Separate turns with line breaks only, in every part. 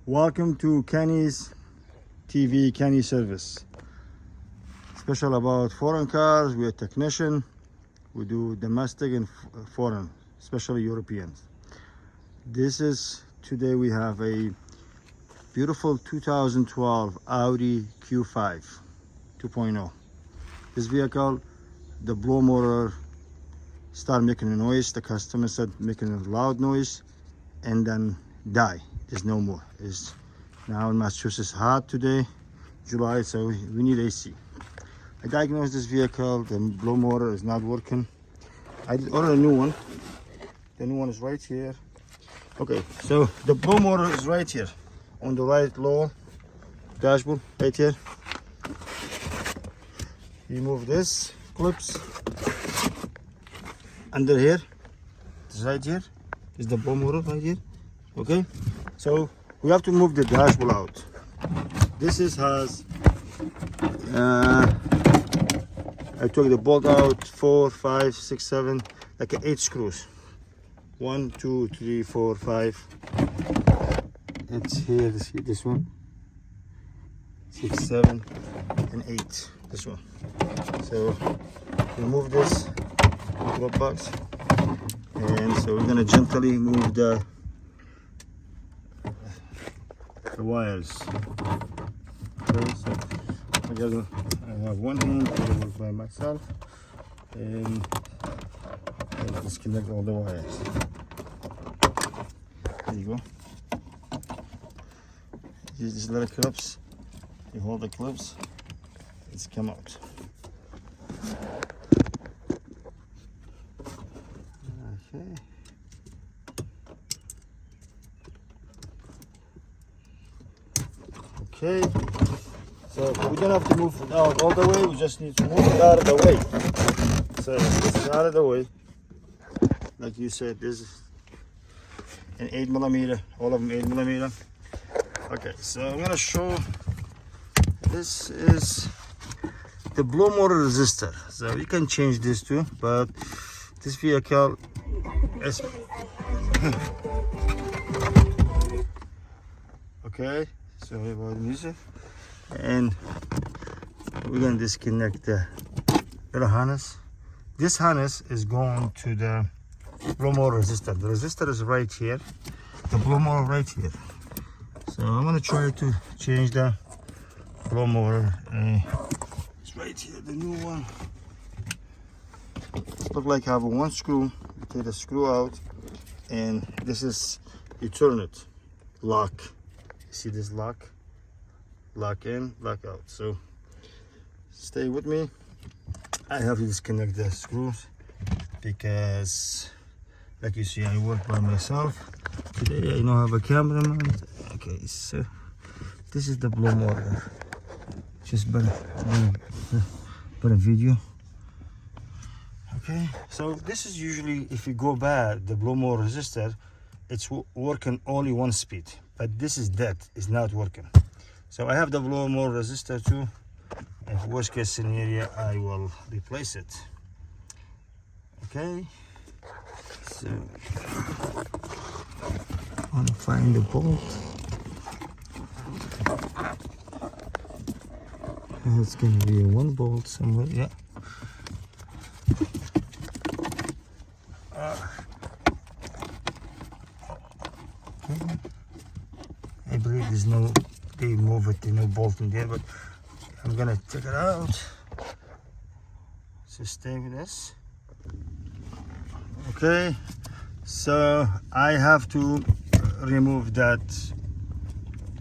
Welcome to Kenny's TV, Kenny Service. Special about foreign cars. We're a technician. We do domestic and foreign, especially Europeans. Today we have a beautiful 2012 Audi Q5 2.0. This vehicle, the blow motor started making a noise. The customer said making a loud noise and then die. There's no more. It's now in Massachusetts hot today, July, so we need AC. I diagnosed this vehicle. The blow motor is not working. I did order a new one. The new one is right here. Okay, so the blow motor is right here on the right lower dashboard, right here. Remove this clips under here. This right here is the blow motor right here. Okay, so we have to move the dashboard out. This has I took the bolt out 4, 5, 6, 7, like 8 screws. 1, 2, 3, 4, 5. It's here. This one. 6, 7, and 8. This one. So remove this glove box, and so we're gonna gently move the wires. Okay, so I have one hand to work by myself, and I disconnect all the wires. There you go. Use these little clips. You hold the clips, it's come out. Okay. Okay, so we don't have to move it out all the way, we just need to move it out of the way. So this is out of the way. Like you said, this is an 8mm, all of them 8mm. Okay, so I'm gonna show, this is the blow motor resistor. So you can change this too, but this vehicle is okay. Sorry about the music. And we're gonna disconnect the little harness. This harness is going to the blow motor resistor. The resistor is right here. The blow motor right here. So I'm gonna try to change the blow motor. It's right here, the new one. It looks like I have one screw. You take the screw out, and this is, you turn it, lock. See this lock? Lock in, lock out. So stay with me. I have to disconnect the screws because, like you see, I work by myself. Today I don't have a cameraman. Okay, so this is the blow motor. Just better video. Okay, so this is usually, if you go bad, the blow motor resistor, it's working only one speed. But this is dead, it's not working. So I have the blow motor resistor too. If worst case scenario, I will replace it. Okay, so I want to find the bolt. It's going to be one bolt somewhere, yeah. Okay. I believe there's no, they move it, there's no bolt in there, but I'm gonna take it out. So stay with us. Okay, so I have to remove that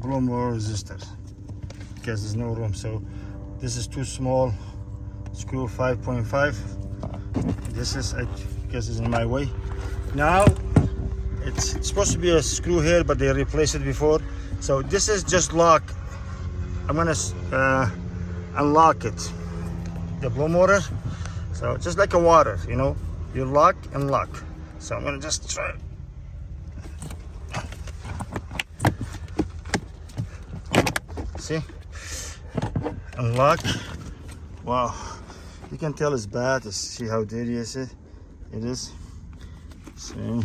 blow motor resistor because there's no room. So this is too small, screw 5.5. This is, I guess, is in my way. Now it's supposed to be a screw here, but they replaced it before. So this is just lock. I'm gonna unlock it, the blow motor. So just like a water, you know, you lock and lock. So I'm gonna just try. See, unlock. Wow, you can tell it's bad. See how dirty is it? It is. See,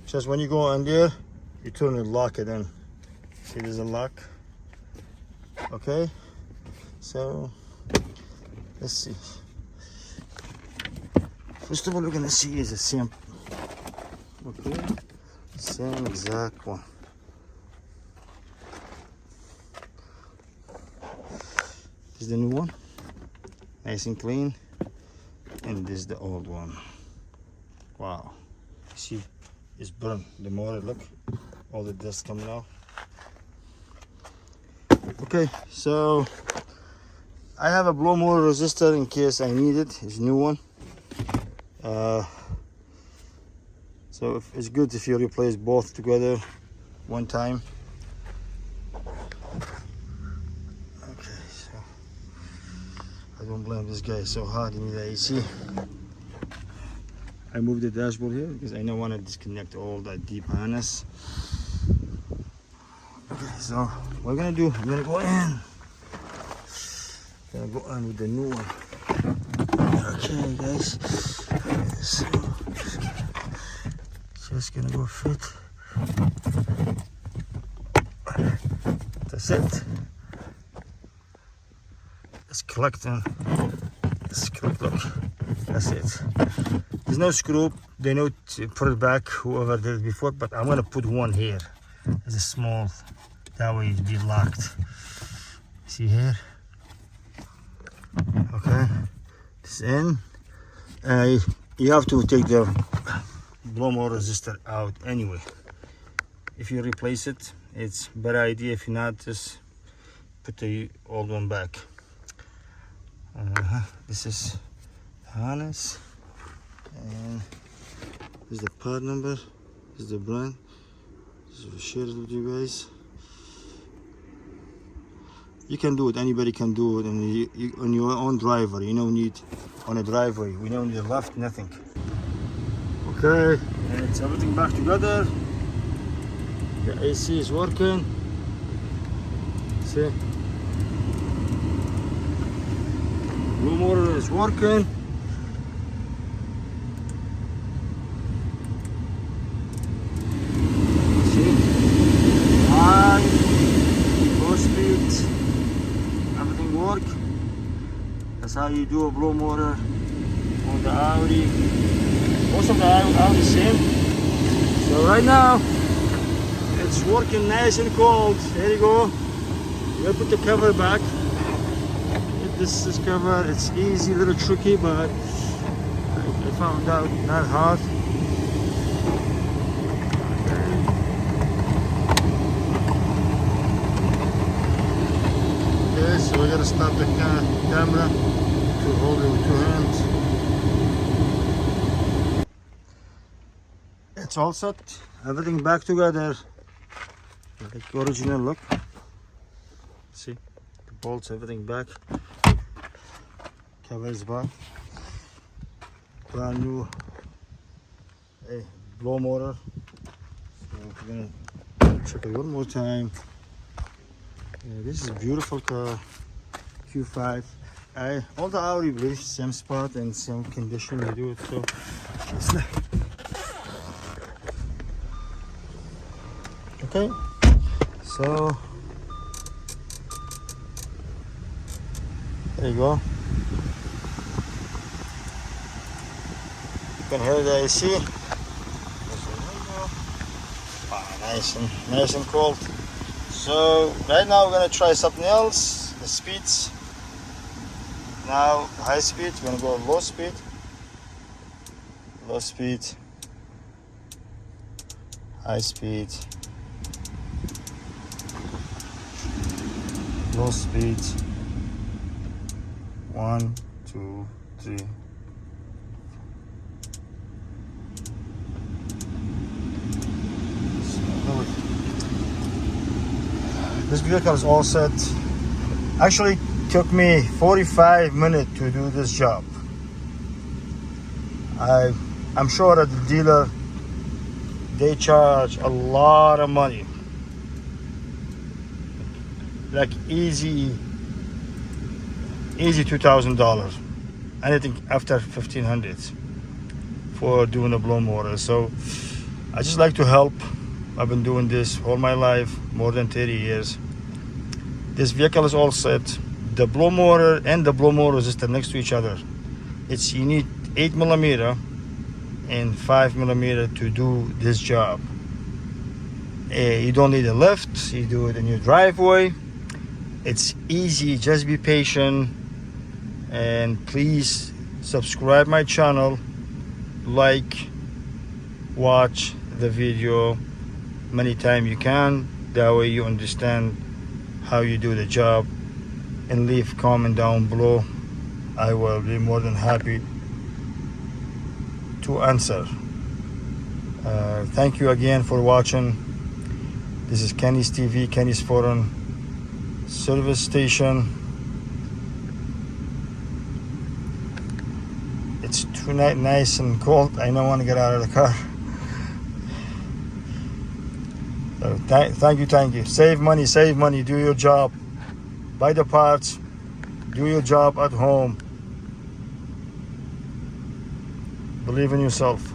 just when you go on there, you turn it, lock it in. See, there's a lock. Okay, so let's see. First of all, we're gonna see is the same. Okay, same exact one. This is the new one, nice and clean, and this is the old one. Wow, see, it's burned. The motor, look, all the dust coming out. Okay, so I have a blow motor resistor in case I need it. It's a new one. So it's good if you replace both together one time. Okay, so I don't blame this guy so hard in the AC. I moved the dashboard here because I don't want to disconnect all that deep harness. Okay, so what we're gonna do, I'm gonna go in. Gonna go in with the new one. Okay, guys. So just gonna go fit. That's it. It's collecting. It's collect. Look. That's it. There's no screw. They know to put it back. Whoever did it before, but I'm gonna put one here. It's a small. That way it'll be locked. See here? Okay. This in. You have to take the blow motor resistor out anyway. If you replace it, it's a better idea. If not, just put the old one back. This is harness, and this is the part number. This is the brand. Just to share it with you guys. You can do it. Anybody can do it, and on your own driver. You don't need on a driveway. We don't need a left, nothing. Okay, and it's everything back together. The AC is working. See, blue motor is working. See, high, low speed, everything work. That's how you do a blow motor on the Audi. Most of the Audi same. So right now it's working nice and cold. There you go. You put the cover back. This is covered. It's easy, a little tricky, but I found out not hard. Okay, so we gotta stop the camera to hold it with 2 hands. It's all set. Everything back together. Like original look. See, the bolts, everything back. Covers back. Brand new blow motor. So we're gonna check it one more time. Yeah, this is a beautiful car, Q5. All the Audi bridge, same spot and same condition they do it. So okay, so there you go. You can hear the AC. Nice and cold. So right now we're gonna try something else. The speeds. Now high speed. We're gonna go low speed. Low speed. High speed. Low speed. 1, 2, 3. This vehicle is all set. Actually took me 45 minutes to do this job. I'm sure that the dealer, they charge a lot of money. Like easy $2,000. Anything after $1,500 for doing a blow motor. So I just like to help I've been doing this all my life, more than 30 years. This vehicle is all set. The blow motor and the blow motor resistor next to each other. You need 8mm and 5mm to do this job. You don't need a lift. You do it in your driveway. It's easy. Just be patient, and please subscribe my channel, like, watch the video many times you can. That way you understand how you do the job, and leave comment down below. I will be more than happy to answer. Thank you again for watching. This is Kenny's TV, Kenny's Foreign Service Station. It's too nice and cold. I don't want to get out of the car. So thank you. Save money, do your job. Buy the parts, do your job at home. Believe in yourself.